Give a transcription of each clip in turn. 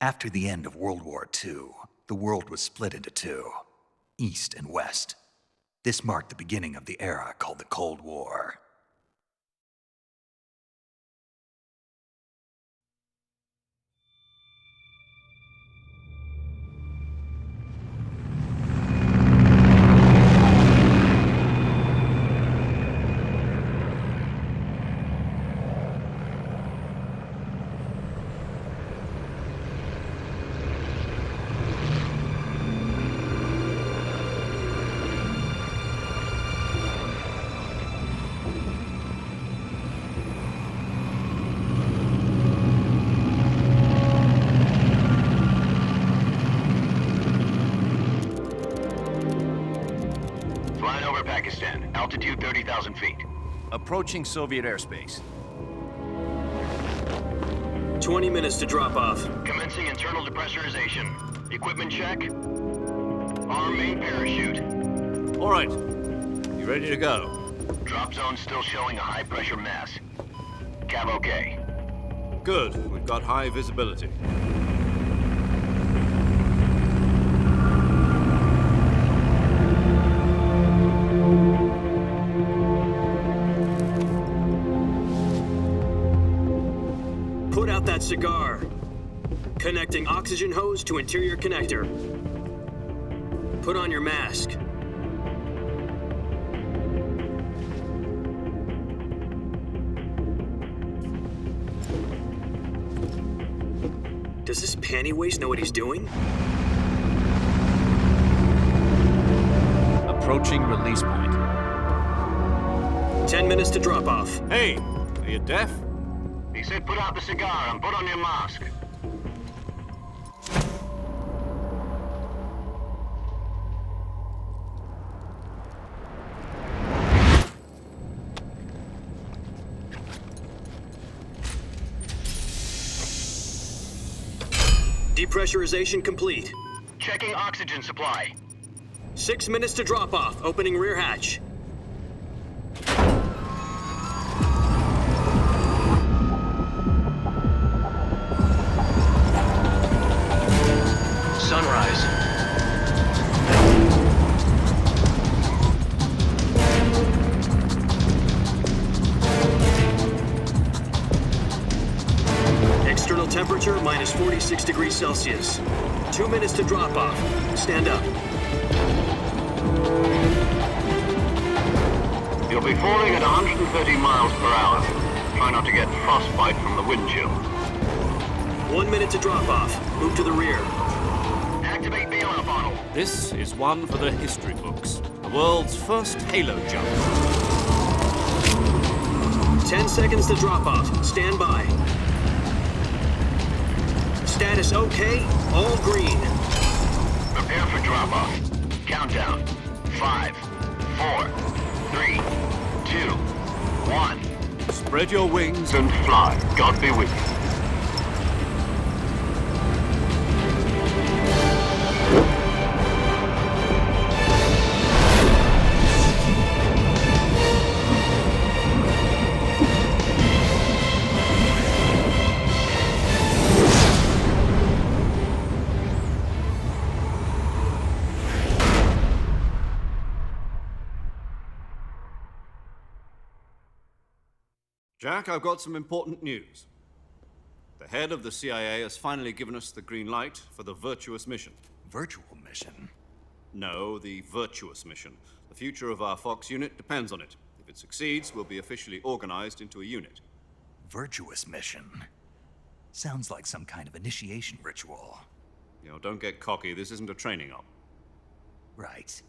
After the end of World War II, the world was split into two, East and West. This marked the beginning of the era called the Cold War. Flying over Pakistan, altitude 30,000 feet. Approaching Soviet airspace. 20 minutes to drop off. Commencing internal depressurization. Equipment check. Arm main parachute. All right. You ready to go? Drop zone still showing a high pressure mass. Cav okay. Good. We've got high visibility. Put out that cigar. Connecting oxygen hose to interior connector. Put on your mask. Does this panty waste know what he's doing? Approaching release point. 10 minutes to drop off. Hey, are you deaf? He said put out the cigar and put on your mask. Depressurization complete. Checking oxygen supply. 6 minutes to drop off. Opening rear hatch. Sunrise. External temperature minus 46 degrees Celsius. 2 minutes to drop off. Stand up. You'll be falling at 130 miles per hour. Try not to get frostbite from the wind chill. 1 minute to drop off. Move to the rear. Activate the honor bottle. This is one for the history books. The world's first halo jump. 10 seconds to drop off. Stand by. Status okay. All green. Prepare for drop-off. Countdown. 5, 4, 3, 2, 1. Spread your wings. And fly. God be with you. Jack, I've got some important news. The head of the CIA has finally given us the green light for the Virtuous mission. Virtual mission? No, the Virtuous mission. The future of our Fox unit depends on it. If it succeeds, we'll be officially organized into a unit. Virtuous mission? Sounds like some kind of initiation ritual. You know, don't get cocky. This isn't a training op. Right.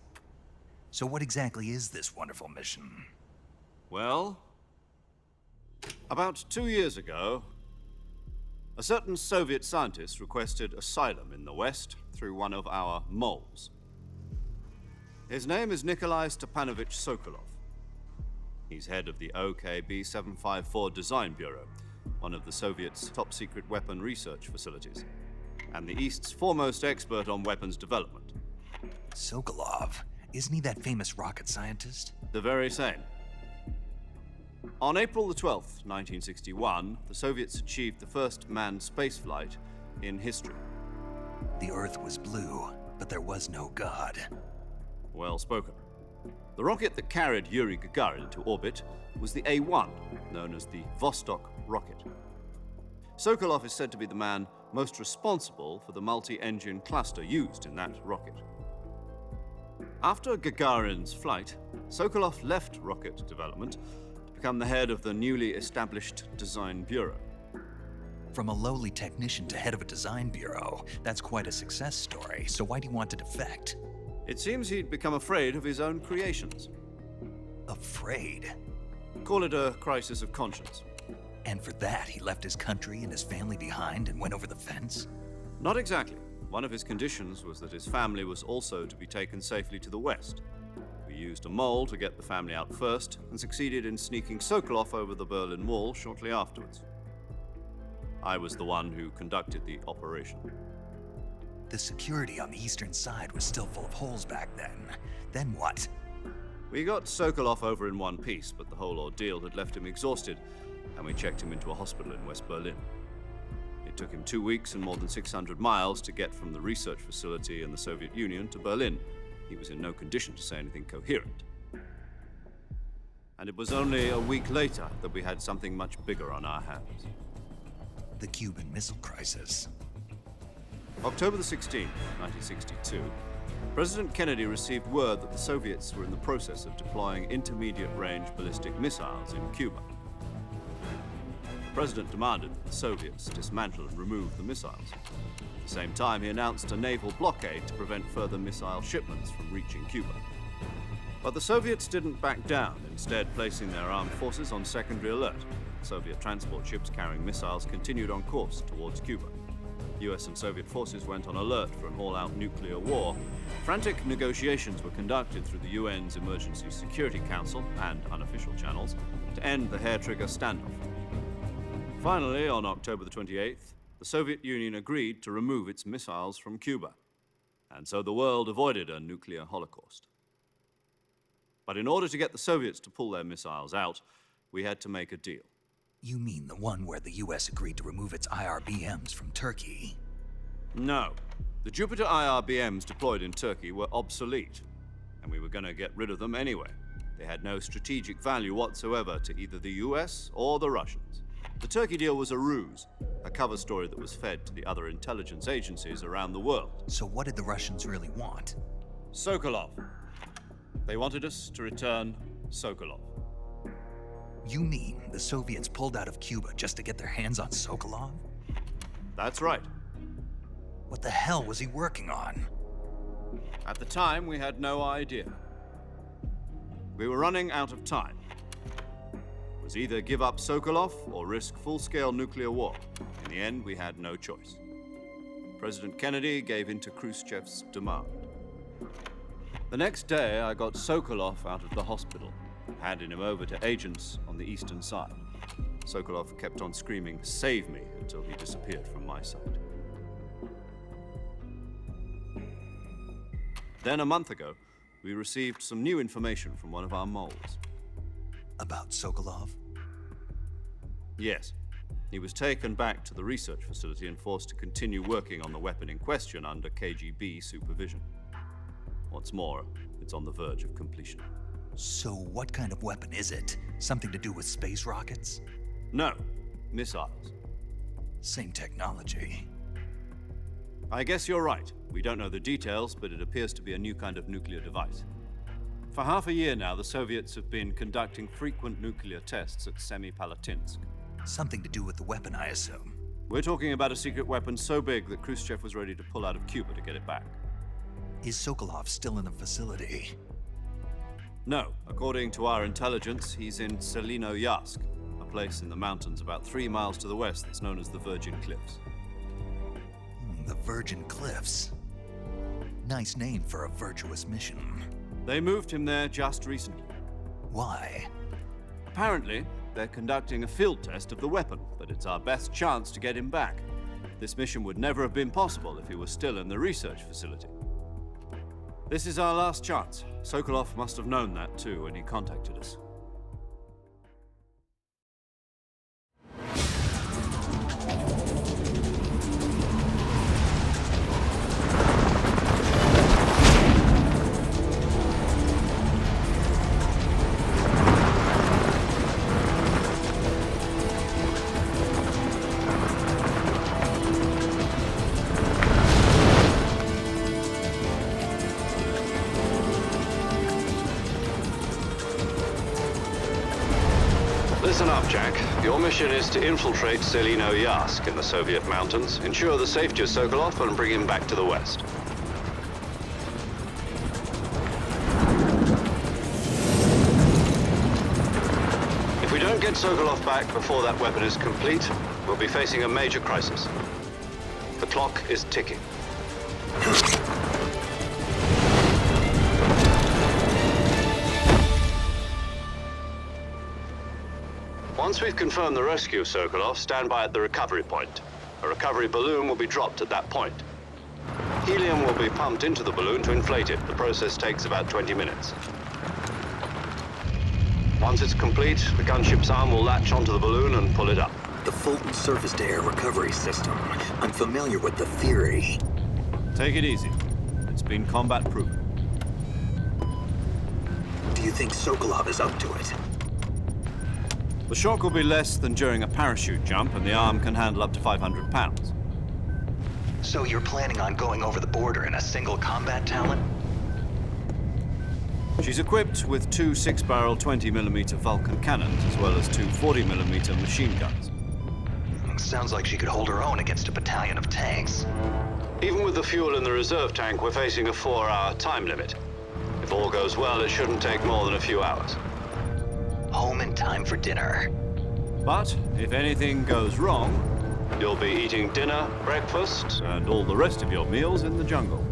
So what exactly is this wonderful mission? Well, about 2 years ago, a certain Soviet scientist requested asylum in the West through one of our moles. His name is Nikolai Stepanovich Sokolov. He's head of the OKB-754 Design Bureau, one of the Soviets' top-secret weapon research facilities, and the East's foremost expert on weapons development. Sokolov? Isn't he that famous rocket scientist? The very same. On April the 12th, 1961, the Soviets achieved the first manned spaceflight in history. The Earth was blue, but there was no God. Well spoken. The rocket that carried Yuri Gagarin into orbit was the A-1, known as the Vostok rocket. Sokolov is said to be the man most responsible for the multi-engine cluster used in that rocket. After Gagarin's flight, Sokolov left rocket development to become the head of the newly established Design Bureau. From a lowly technician to head of a design bureau, that's quite a success story, so why do you want to defect? It seems he'd become afraid of his own creations. Afraid? Call it a crisis of conscience. And for that, he left his country and his family behind and went over the fence? Not exactly. One of his conditions was that his family was also to be taken safely to the west. We used a mole to get the family out first and succeeded in sneaking Sokolov over the Berlin Wall shortly afterwards. I was the one who conducted the operation. The security on the eastern side was still full of holes back then. Then what? We got Sokolov over in one piece, but the whole ordeal had left him exhausted, and we checked him into a hospital in West Berlin. It took him 2 weeks and more than 600 miles to get from the research facility in the Soviet Union to Berlin. He was in no condition to say anything coherent. And it was only a week later that we had something much bigger on our hands. The Cuban Missile Crisis. October the 16th, 1962, President Kennedy received word that the Soviets were in the process of deploying intermediate-range ballistic missiles in Cuba. The President demanded that the Soviets dismantle and remove the missiles. At the same time, he announced a naval blockade to prevent further missile shipments from reaching Cuba. But the Soviets didn't back down, instead placing their armed forces on secondary alert. Soviet transport ships carrying missiles continued on course towards Cuba. US and Soviet forces went on alert for an all-out nuclear war. Frantic negotiations were conducted through the UN's Emergency Security Council and unofficial channels to end the hair-trigger standoff. Finally, on October the 28th, the Soviet Union agreed to remove its missiles from Cuba, and so the world avoided a nuclear holocaust. But in order to get the Soviets to pull their missiles out, we had to make a deal. You mean the one where the US agreed to remove its IRBMs from Turkey? No. The Jupiter IRBMs deployed in Turkey were obsolete, and we were going to get rid of them anyway. They had no strategic value whatsoever to either the US or the Russians. The Turkey deal was a ruse, a cover story that was fed to the other intelligence agencies around the world. So what did the Russians really want? Sokolov. They wanted us to return Sokolov. You mean the Soviets pulled out of Cuba just to get their hands on Sokolov? That's right. What the hell was he working on? At the time, we had no idea. We were running out of time. It was either give up Sokolov or risk full-scale nuclear war. In the end, we had no choice. President Kennedy gave in to Khrushchev's demand. The next day, I got Sokolov out of the hospital, handing him over to agents on the eastern side. Sokolov kept on screaming, "Save me," until he disappeared from my sight. Then a month ago, we received some new information from one of our moles. About Sokolov? Yes. He was taken back to the research facility and forced to continue working on the weapon in question under KGB supervision. What's more, it's on the verge of completion. So what kind of weapon is it? Something to do with space rockets? No, missiles. Same technology. I guess you're right. We don't know the details, but it appears to be a new kind of nuclear device. For half a year now, the Soviets have been conducting frequent nuclear tests at Semipalatinsk. Something to do with the weapon, I assume. We're talking about a secret weapon so big that Khrushchev was ready to pull out of Cuba to get it back. Is Sokolov still in the facility? No. According to our intelligence, he's in Selinoyarsk, a place in the mountains about 3 miles to the west that's known as the Virgin Cliffs. The Virgin Cliffs. Nice name for a virtuous mission. They moved him there just recently. Why? Apparently, they're conducting a field test of the weapon, but it's our best chance to get him back. This mission would never have been possible if he was still in the research facility. This is our last chance. Sokolov must have known that too when he contacted us. up, Jack. Your mission is to infiltrate Selino Yask in the Soviet mountains, ensure the safety of Sokolov, and bring him back to the West. If we don't get Sokolov back before that weapon is complete, we'll be facing a major crisis. The clock is ticking. Once we've confirmed the rescue of Sokolov, stand by at the recovery point. A recovery balloon will be dropped at that point. Helium will be pumped into the balloon to inflate it. The process takes about 20 minutes. Once it's complete, the gunship's arm will latch onto the balloon and pull it up. The Fulton surface-to-air recovery system. I'm familiar with the theory. Take it easy. It's been combat-proven. Do you think Sokolov is up to it? The shock will be less than during a parachute jump, and the arm can handle up to 500 pounds. So you're planning on going over the border in a single combat Talon? She's equipped with two 6-barrel 20mm Vulcan cannons, as well as two 40mm machine guns. Sounds like she could hold her own against a battalion of tanks. Even with the fuel in the reserve tank, we're facing a 4-hour time limit. If all goes well, it shouldn't take more than a few hours. Home in time for dinner. But if anything goes wrong, you'll be eating dinner, breakfast, and all the rest of your meals in the jungle.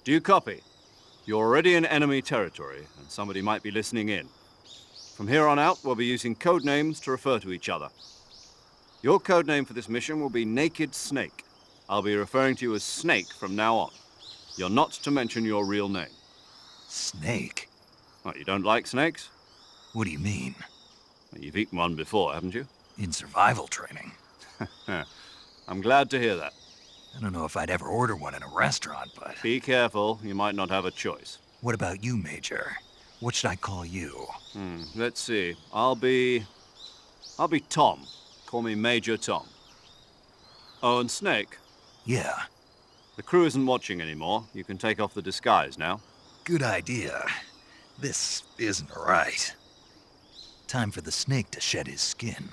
Do you copy? You're already in enemy territory, and somebody might be listening in. From here on out, we'll be using code names to refer to each other. Your code name for this mission will be Naked Snake. I'll be referring to you as Snake from now on. You're not to mention your real name. Snake? What, you don't like snakes? What do you mean? Well, you've eaten one before, haven't you? In survival training. I'm glad to hear that. I don't know if I'd ever order one in a restaurant, but... Be careful, you might not have a choice. What about you, Major? What should I call you? Let's see. I'll be Tom. Call me Major Tom. Oh, and Snake. Yeah, The crew isn't watching anymore. You can take off the disguise now. good idea. This isn't right. Time for the snake to shed his skin.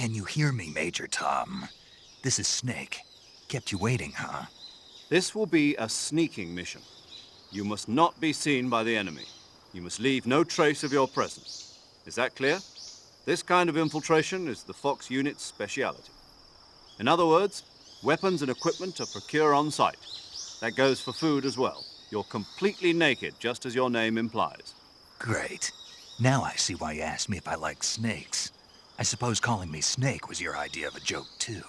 Can you hear me, Major Tom? This is Snake. Kept you waiting, huh? This will be a sneaking mission. You must not be seen by the enemy. You must leave no trace of your presence. Is that clear? This kind of infiltration is the Fox unit's speciality. In other words, weapons and equipment are procured on site. That goes for food as well. You're completely naked, just as your name implies. Great. Now I see why you asked me if I like snakes. I suppose calling me Snake was your idea of a joke, too.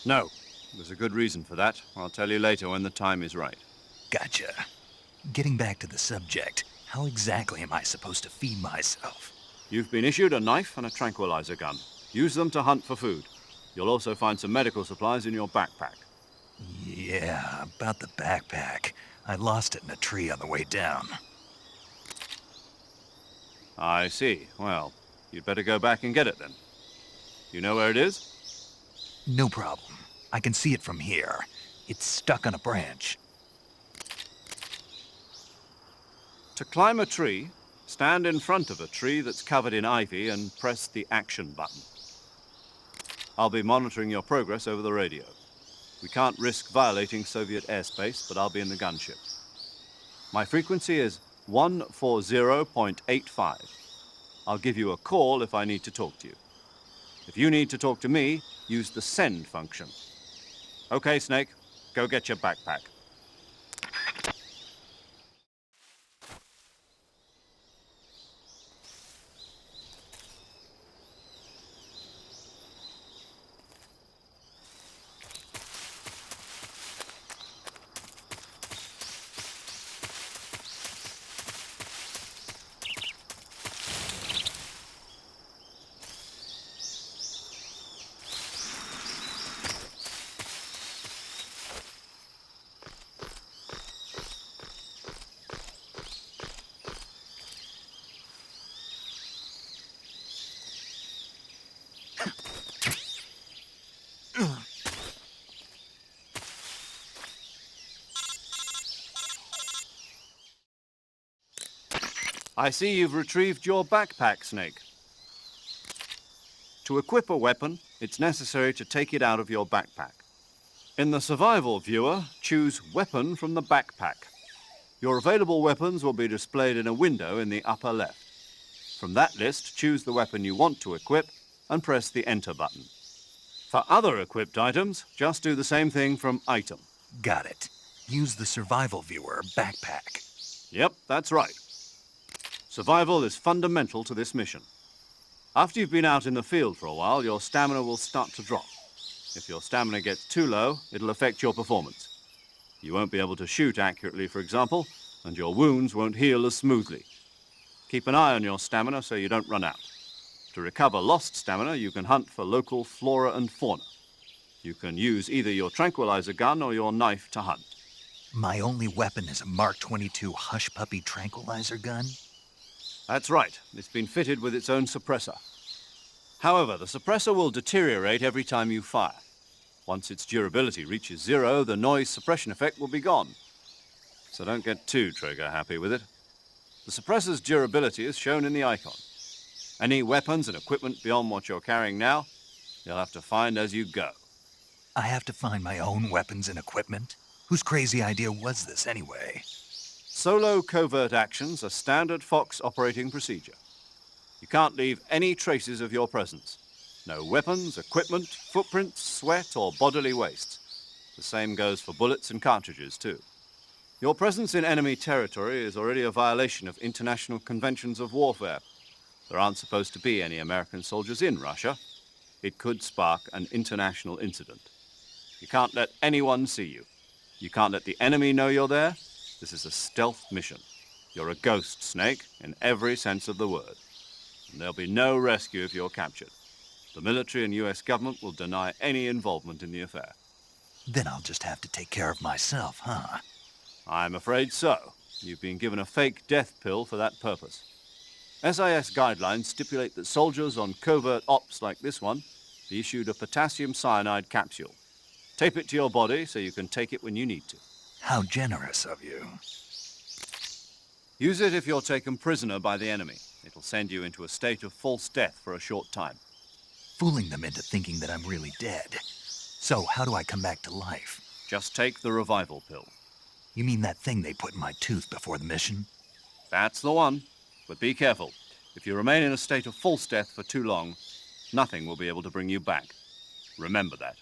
No, there's a good reason for that. I'll tell you later when the time is right. Gotcha. Getting back to the subject, how exactly am I supposed to feed myself? You've been issued a knife and a tranquilizer gun. Use them to hunt for food. You'll also find some medical supplies in your backpack. Yeah, about the backpack. I lost it in a tree on the way down. I see. Well, you'd better go back and get it then. You know where it is? No problem. I can see it from here. It's stuck on a branch. To climb a tree, stand in front of a tree that's covered in ivy and press the action button. I'll be monitoring your progress over the radio. We can't risk violating Soviet airspace, but I'll be in the gunship. My frequency is 140.85. I'll give you a call if I need to talk to you. If you need to talk to me, use the send function. Okay, Snake, go get your backpack. I see you've retrieved your backpack, Snake. To equip a weapon, it's necessary to take it out of your backpack. In the survival viewer, choose Weapon from the backpack. Your available weapons will be displayed in a window in the upper left. From that list, choose the weapon you want to equip and press the Enter button. For other equipped items, just do the same thing from Item. Got it. Use the survival viewer backpack. Yep, that's right. Survival is fundamental to this mission. After you've been out in the field for a while, your stamina will start to drop. If your stamina gets too low, it'll affect your performance. You won't be able to shoot accurately, for example, and your wounds won't heal as smoothly. Keep an eye on your stamina so you don't run out. To recover lost stamina, you can hunt for local flora and fauna. You can use either your tranquilizer gun or your knife to hunt. My only weapon is a Mark 22 Hush Puppy tranquilizer gun? That's right. It's been fitted with its own suppressor. However, the suppressor will deteriorate every time you fire. Once its durability reaches 0, the noise suppression effect will be gone. So don't get too trigger-happy with it. The suppressor's durability is shown in the icon. Any weapons and equipment beyond what you're carrying now, you'll have to find as you go. I have to find my own weapons and equipment? Whose crazy idea was this, anyway? Solo covert actions are standard Fox operating procedure. You can't leave any traces of your presence. No weapons, equipment, footprints, sweat, or bodily waste. The same goes for bullets and cartridges, too. Your presence in enemy territory is already a violation of international conventions of warfare. There aren't supposed to be any American soldiers in Russia. It could spark an international incident. You can't let anyone see you. You can't let the enemy know you're there. This is a stealth mission. You're a ghost, Snake, in every sense of the word. And there'll be no rescue if you're captured. The military and US government will deny any involvement in the affair. Then I'll just have to take care of myself, huh? I'm afraid so. You've been given a fake death pill for that purpose. SIS guidelines stipulate that soldiers on covert ops like this one be issued a potassium cyanide capsule. Tape it to your body so you can take it when you need to. How generous of you. Use it if you're taken prisoner by the enemy. It'll send you into a state of false death for a short time. Fooling them into thinking that I'm really dead. So how do I come back to life? Just take the revival pill. You mean that thing they put in my tooth before the mission? That's the one. But be careful. If you remain in a state of false death for too long, nothing will be able to bring you back. Remember that.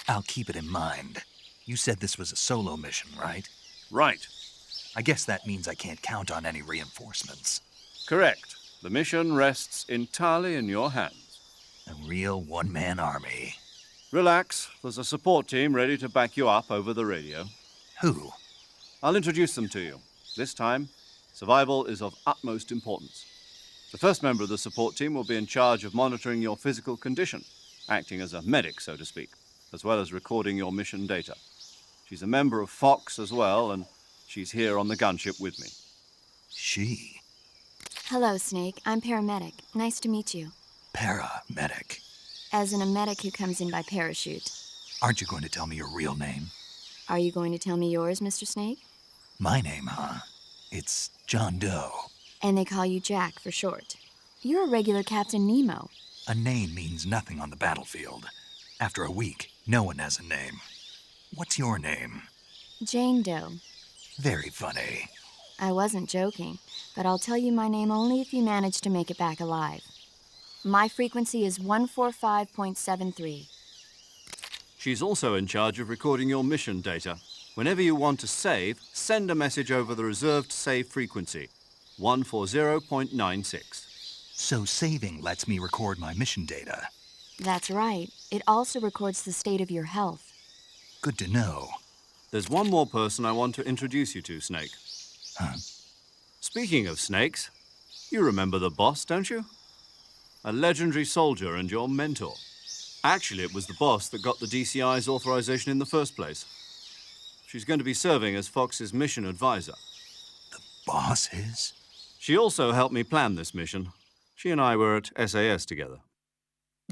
I'll keep it in mind. You said this was a solo mission, right? Right. I guess that means I can't count on any reinforcements. Correct. The mission rests entirely in your hands. A real one-man army. Relax. There's a support team ready to back you up over the radio. Who? I'll introduce them to you. This time, survival is of utmost importance. The first member of the support team will be in charge of monitoring your physical condition, acting as a medic, so to speak, as well as recording your mission data. She's a member of Fox as well, and she's here on the gunship with me. She? Hello, Snake. I'm paramedic. Nice to meet you. Paramedic. As in a medic who comes in by parachute. Aren't you going to tell me your real name? Are you going to tell me yours, Mr. Snake? My name, huh? It's John Doe. And they call you Jack for short. You're a regular Captain Nemo. A name means nothing on the battlefield. After a week, no one has a name. What's your name? Jane Doe. Very funny. I wasn't joking, but I'll tell you my name only if you manage to make it back alive. My frequency is 145.73. She's also in charge of recording your mission data. Whenever you want to save, send a message over the reserved save frequency, 140.96. So saving lets me record my mission data. That's right. It also records the state of your health. Good to know. There's one more person I want to introduce you to, Snake. Huh? Speaking of snakes, you remember the boss, don't you? A legendary soldier and your mentor. Actually, it was the boss that got the DCI's authorization in the first place. She's going to be serving as Fox's mission advisor. The boss is? She also helped me plan this mission. She and I were at SAS together.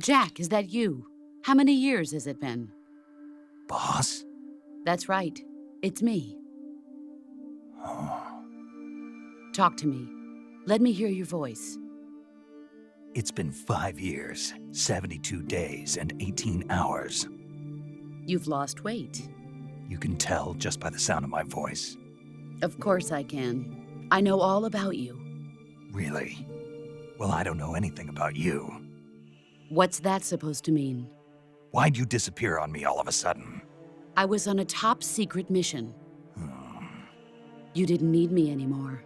Jack, is that you? How many years has it been? Boss? That's right. It's me. Talk to me. Let me hear your voice. It's been 5 years, 72 days, and 18 hours. You've lost weight. You can tell just by the sound of my voice. Of course I can. I know all about you. Really? Well, I don't know anything about you. What's that supposed to mean? Why'd you disappear on me all of a sudden? I was on a top-secret mission. You didn't need me anymore.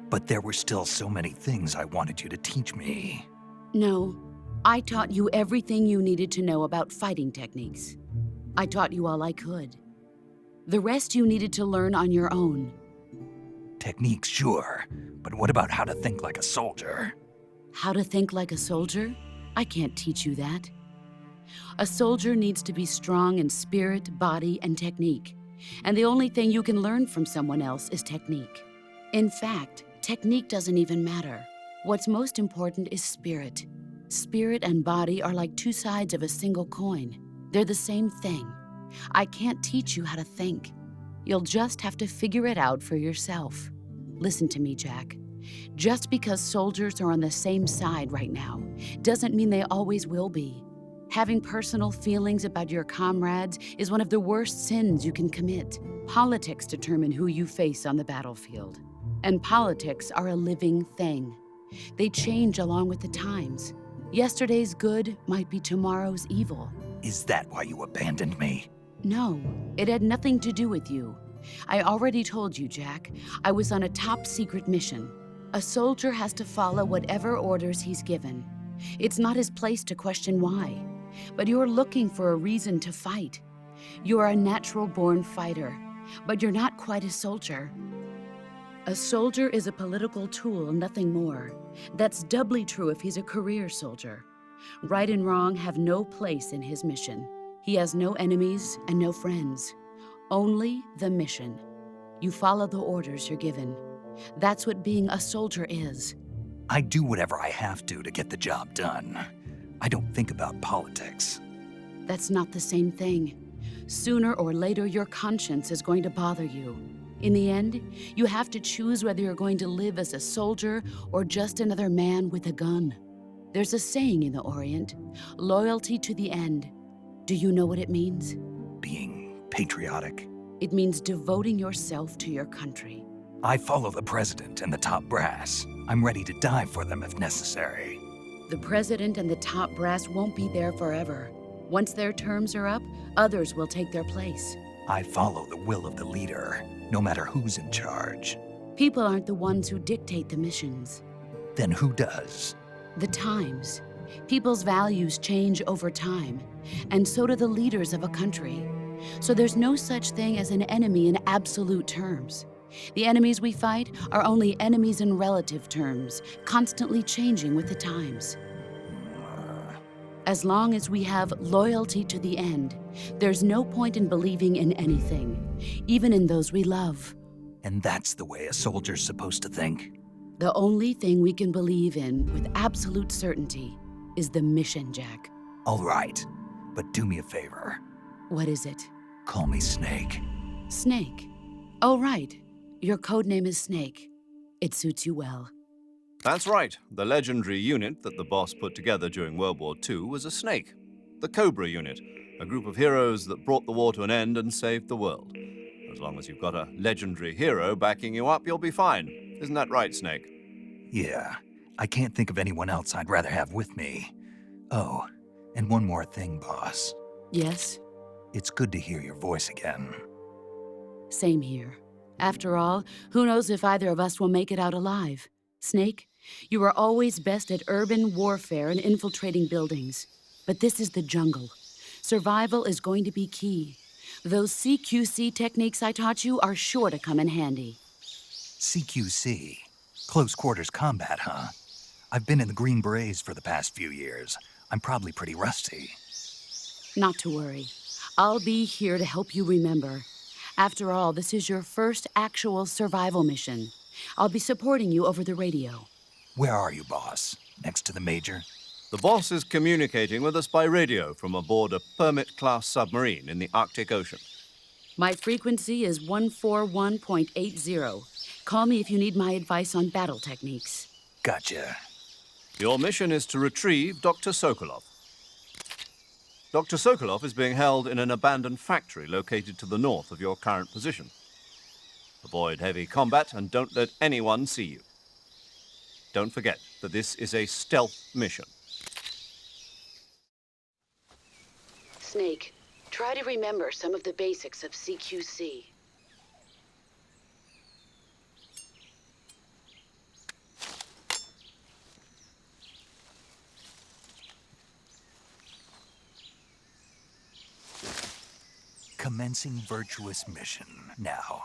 But there were still so many things I wanted you to teach me. No, I taught you everything you needed to know about fighting techniques. I taught you all I could. The rest you needed to learn on your own. Techniques, sure. But what about how to think like a soldier? How to think like a soldier? I can't teach you that. A soldier needs to be strong in spirit, body, and technique. And the only thing you can learn from someone else is technique. In fact, technique doesn't even matter. What's most important is spirit. Spirit and body are like two sides of a single coin. They're the same thing. I can't teach you how to think. You'll just have to figure it out for yourself. Listen to me, Jack. Just because soldiers are on the same side right now doesn't mean they always will be. Having personal feelings about your comrades is one of the worst sins you can commit. Politics determine who you face on the battlefield. And politics are a living thing. They change along with the times. Yesterday's good might be tomorrow's evil. Is that why you abandoned me? No, it had nothing to do with you. I already told you, Jack. I was on a top-secret mission. A soldier has to follow whatever orders he's given. It's not his place to question why. But you're looking for a reason to fight. You're a natural-born fighter, but you're not quite a soldier. A soldier is a political tool, nothing more. That's doubly true if he's a career soldier. Right and wrong have no place in his mission. He has no enemies and no friends. Only the mission. You follow the orders you're given. That's what being a soldier is. I do whatever I have to get the job done. I don't think about politics. That's not the same thing. Sooner or later, your conscience is going to bother you. In the end, you have to choose whether you're going to live as a soldier or just another man with a gun. There's a saying in the Orient, loyalty to the end. Do you know what it means? Being patriotic. It means devoting yourself to your country. I follow the president and the top brass. I'm ready to die for them if necessary. The president and the top brass won't be there forever. Once their terms are up, others will take their place. I follow the will of the leader, no matter who's in charge. People aren't the ones who dictate the missions. Then who does? The times. People's values change over time, and so do the leaders of a country. So there's no such thing as an enemy in absolute terms. The enemies we fight are only enemies in relative terms, constantly changing with the times. As long as we have loyalty to the end, there's no point in believing in anything, even in those we love. And that's the way a soldier's supposed to think? The only thing we can believe in with absolute certainty is the mission, Jack. All right, but do me a favor. What is it? Call me Snake. Snake. Oh, right. Your code name is Snake. It suits you well. That's right. The legendary unit that the boss put together during World War II was a snake. The Cobra unit, a group of heroes that brought the war to an end and saved the world. As long as you've got a legendary hero backing you up, you'll be fine. Isn't that right, Snake? Yeah, I can't think of anyone else I'd rather have with me. Oh, and one more thing, boss. Yes? It's good to hear your voice again. Same here. After all, who knows if either of us will make it out alive? Snake, you are always best at urban warfare and infiltrating buildings. But this is the jungle. Survival is going to be key. Those CQC techniques I taught you are sure to come in handy. CQC? Close quarters combat, huh? I've been in the Green Berets for the past few years. I'm probably pretty rusty. Not to worry. I'll be here to help you remember. After all, this is your first actual survival mission. I'll be supporting you over the radio. Where are you, boss? Next to the Major? The boss is communicating with us by radio from aboard a Permit-class submarine in the Arctic Ocean. My frequency is 141.80. Call me if you need my advice on battle techniques. Gotcha. Your mission is to retrieve Dr. Sokolov. Dr. Sokolov is being held in an abandoned factory located to the north of your current position. Avoid heavy combat and don't let anyone see you. Don't forget that this is a stealth mission. Snake, try to remember some of the basics of CQC. Commencing virtuous mission now.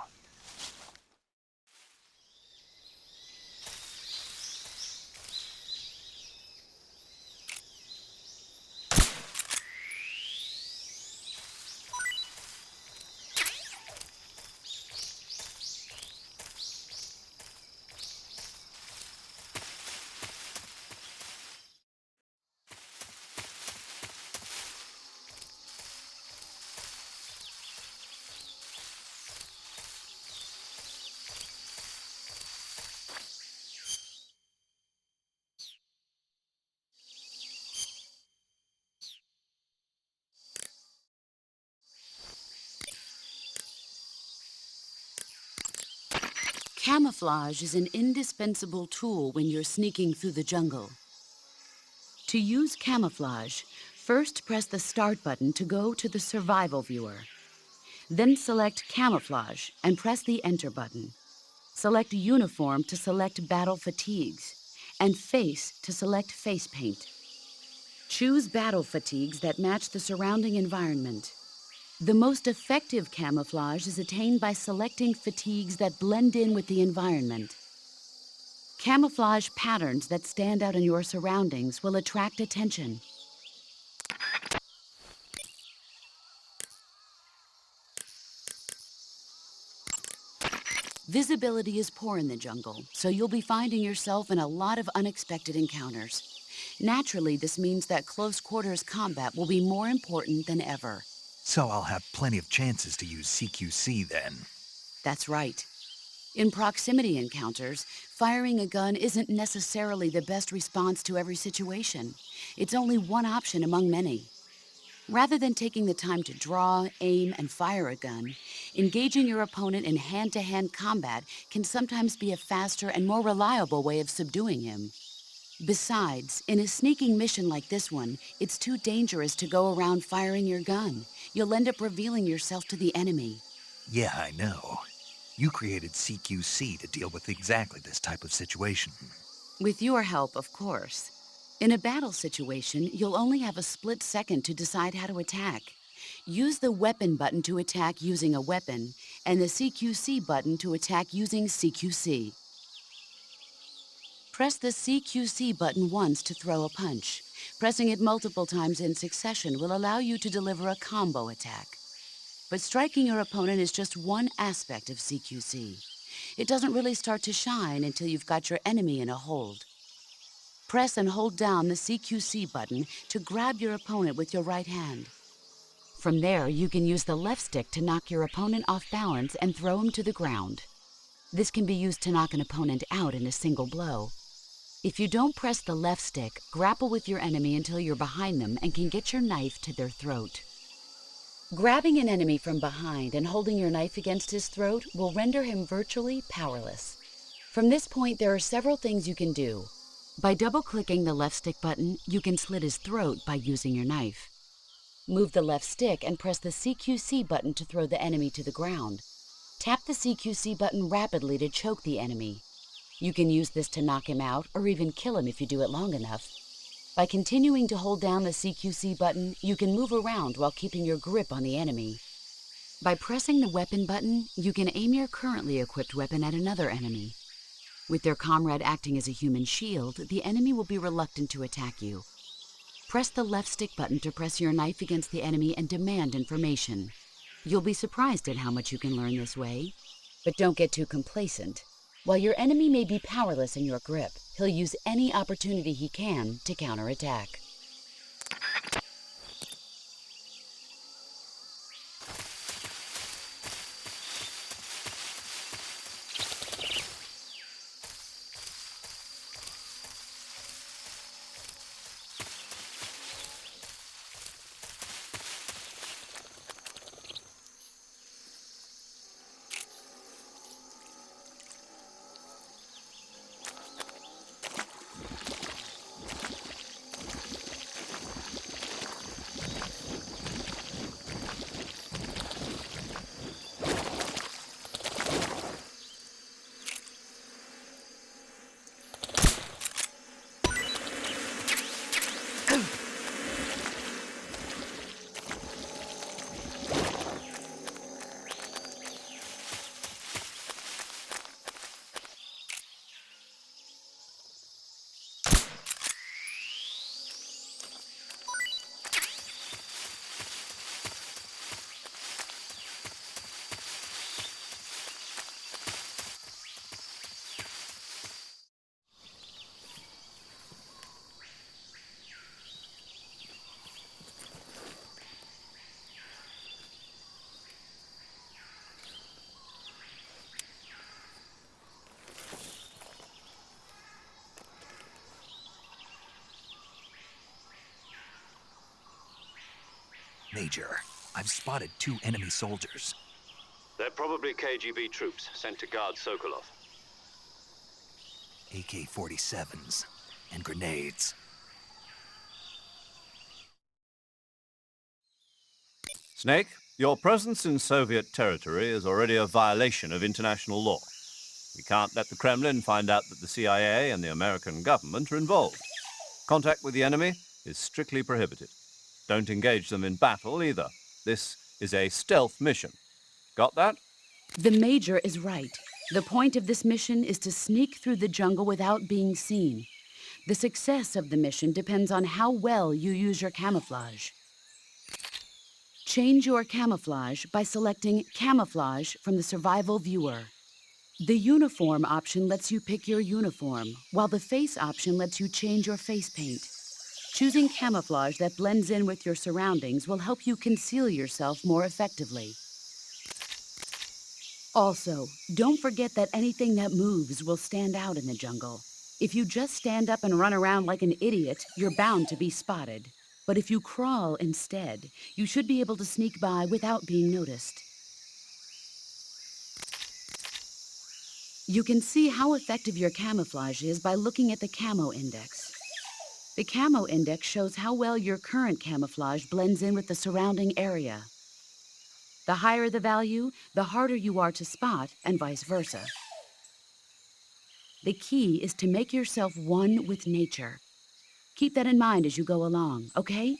Camouflage is an indispensable tool when you're sneaking through the jungle. To use camouflage, first press the Start button to go to the Survival viewer. Then select Camouflage and press the Enter button. Select Uniform to select Battle Fatigues, and Face to select Face Paint. Choose battle fatigues that match the surrounding environment. The most effective camouflage is attained by selecting fatigues that blend in with the environment. Camouflage patterns that stand out in your surroundings will attract attention. Visibility is poor in the jungle, so you'll be finding yourself in a lot of unexpected encounters. Naturally, this means that close quarters combat will be more important than ever. So I'll have plenty of chances to use CQC then. That's right. In proximity encounters, firing a gun isn't necessarily the best response to every situation. It's only one option among many. Rather than taking the time to draw, aim, and fire a gun, engaging your opponent in hand-to-hand combat can sometimes be a faster and more reliable way of subduing him. Besides, in a sneaking mission like this one, it's too dangerous to go around firing your gun. You'll end up revealing yourself to the enemy. Yeah, I know. You created CQC to deal with exactly this type of situation. With your help, of course. In a battle situation, you'll only have a split second to decide how to attack. Use the weapon button to attack using a weapon, and the CQC button to attack using CQC. Press the CQC button once to throw a punch. Pressing it multiple times in succession will allow you to deliver a combo attack. But striking your opponent is just one aspect of CQC. It doesn't really start to shine until you've got your enemy in a hold. Press and hold down the CQC button to grab your opponent with your right hand. From there, you can use the left stick to knock your opponent off balance and throw him to the ground. This can be used to knock an opponent out in a single blow. If you don't press the left stick, grapple with your enemy until you're behind them and can get your knife to their throat. Grabbing an enemy from behind and holding your knife against his throat will render him virtually powerless. From this point, there are several things you can do. By double-clicking the left stick button, you can slit his throat by using your knife. Move the left stick and press the CQC button to throw the enemy to the ground. Tap the CQC button rapidly to choke the enemy. You can use this to knock him out or even kill him if you do it long enough. By continuing to hold down the CQC button, you can move around while keeping your grip on the enemy. By pressing the weapon button, you can aim your currently equipped weapon at another enemy. With their comrade acting as a human shield, the enemy will be reluctant to attack you. Press the left stick button to press your knife against the enemy and demand information. You'll be surprised at how much you can learn this way. But don't get too complacent. While your enemy may be powerless in your grip, he'll use any opportunity he can to counterattack. Major, I've spotted 2 enemy soldiers. They're probably KGB troops sent to guard Sokolov. AK-47s and grenades. Snake, Your presence in Soviet territory is already a violation of international law. We can't let the Kremlin find out that the CIA and the American government are involved. Contact with the enemy is strictly prohibited. Don't engage them in battle either. This is a stealth mission. Got that? The Major is right. The point of this mission is to sneak through the jungle without being seen. The success of the mission depends on how well you use your camouflage. Change your camouflage by selecting Camouflage from the Survival Viewer. The Uniform option lets you pick your uniform, while the Face option lets you change your face paint. Choosing camouflage that blends in with your surroundings will help you conceal yourself more effectively. Also, don't forget that anything that moves will stand out in the jungle. If you just stand up and run around like an idiot, you're bound to be spotted. But if you crawl instead, you should be able to sneak by without being noticed. You can see how effective your camouflage is by looking at the Camo Index. The Camo Index shows how well your current camouflage blends in with the surrounding area. The higher the value, the harder you are to spot, and vice versa. The key is to make yourself one with nature. Keep that in mind as you go along, okay?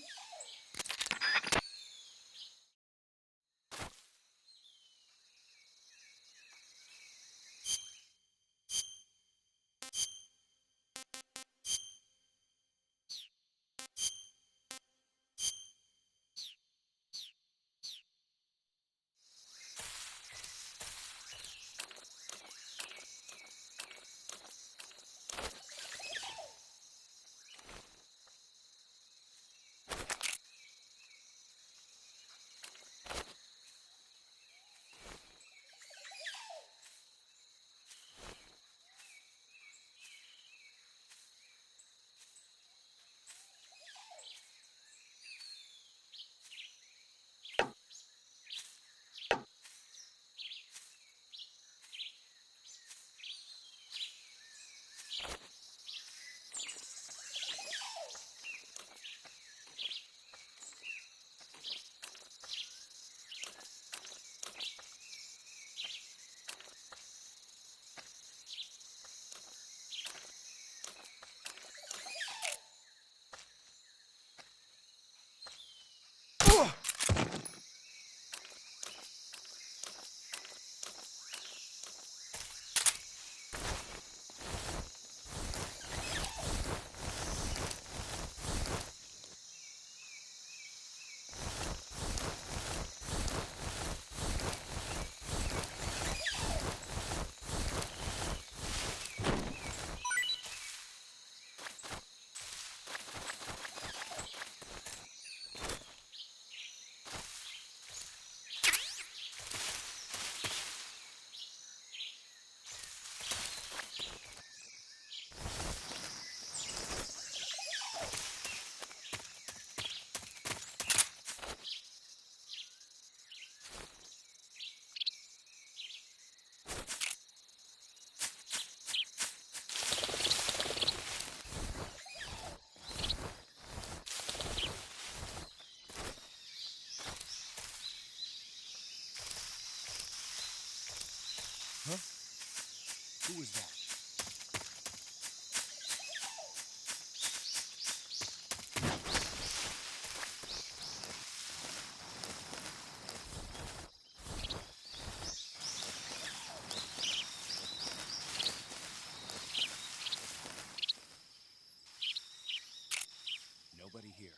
Who was that? Nobody here.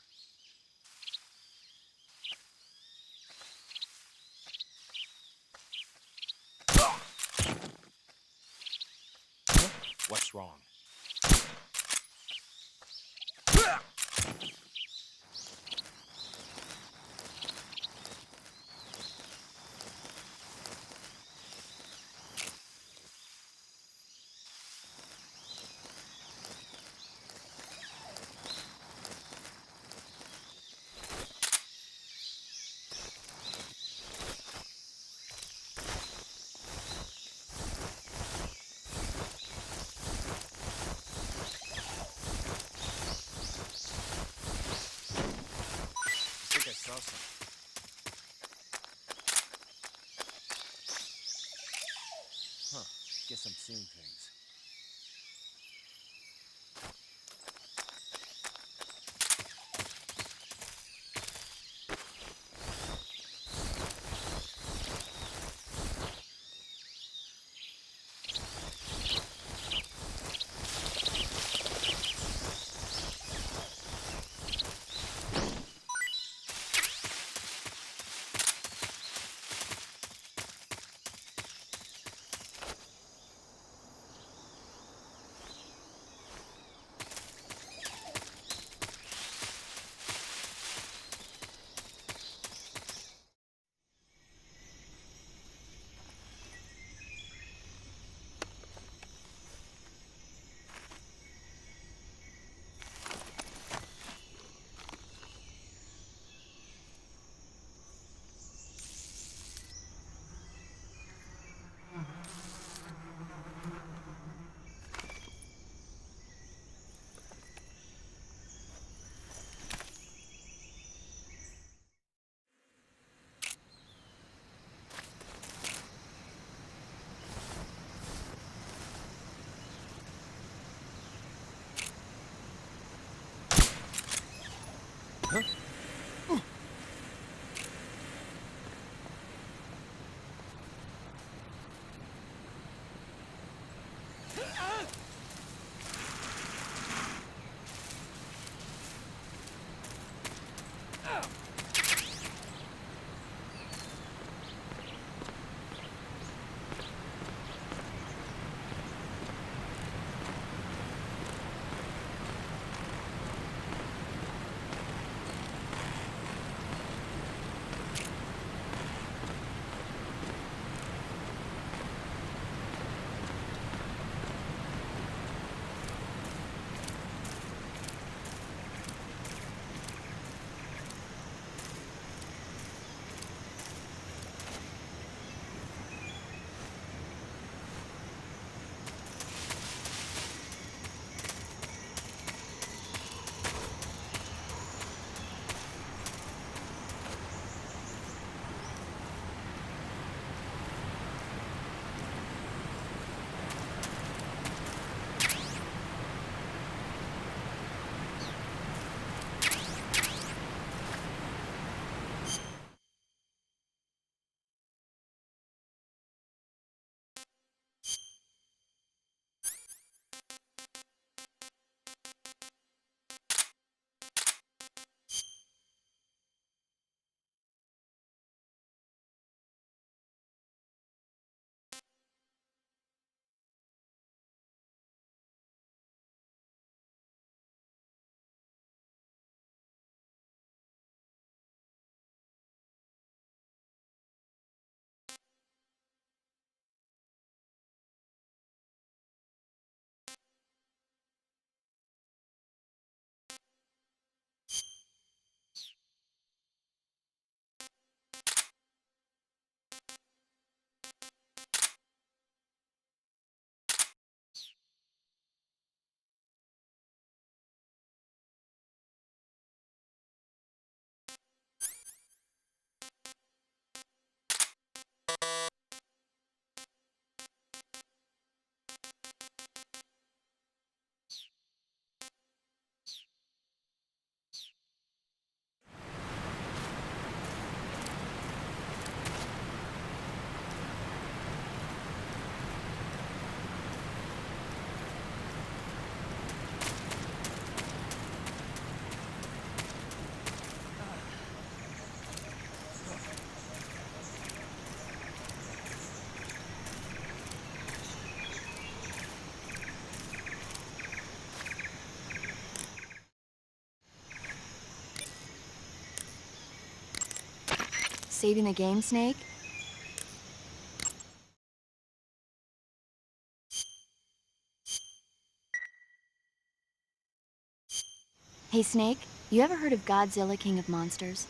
What's wrong? Saving the game, Snake? Hey, Snake, you ever heard of Godzilla, King of Monsters?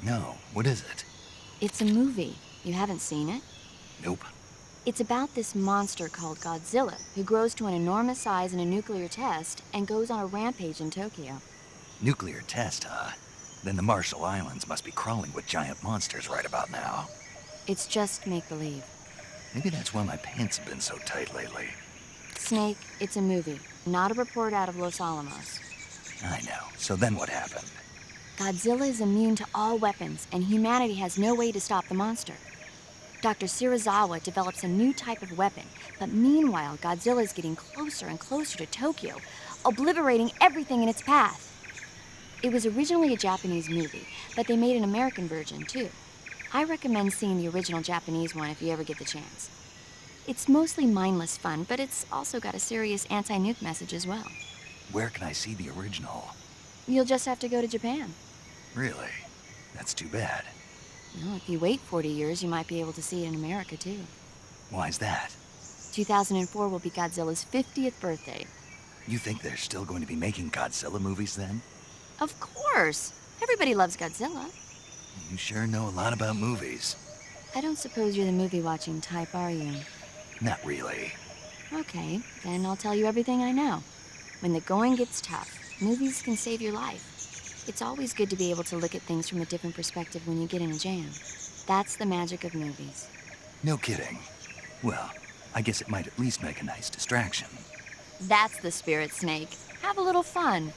No, what is it? It's a movie. You haven't seen it? Nope. It's about this monster called Godzilla, who grows to an enormous size in a nuclear test and goes on a rampage in Tokyo. Nuclear test, huh? Then the Marshall Islands must be crawling with giant monsters right about now. It's just make-believe. Maybe that's why my pants have been so tight lately. Snake, it's a movie, not a report out of Los Alamos. I know. So then what happened? Godzilla is immune to all weapons, and humanity has no way to stop the monster. Dr. Shirazawa develops a new type of weapon, but meanwhile, Godzilla is getting closer and closer to Tokyo, obliterating everything in its path. It was originally a Japanese movie, but they made an American version, too. I recommend seeing the original Japanese one if you ever get the chance. It's mostly mindless fun, but it's also got a serious anti-nuke message as well. Where can I see the original? You'll just have to go to Japan. Really? That's too bad. Well, if you wait 40 years, you might be able to see it in America, too. Why's that? 2004 will be Godzilla's 50th birthday. You think they're still going to be making Godzilla movies then? Of course! Everybody loves Godzilla. You sure know a lot about movies. I don't suppose you're the movie-watching type, are you? Not really. Okay, then I'll tell you everything I know. When the going gets tough, movies can save your life. It's always good to be able to look at things from a different perspective when you get in a jam. That's the magic of movies. No kidding. Well, I guess it might at least make a nice distraction. That's the spirit, Snake. Have a little fun.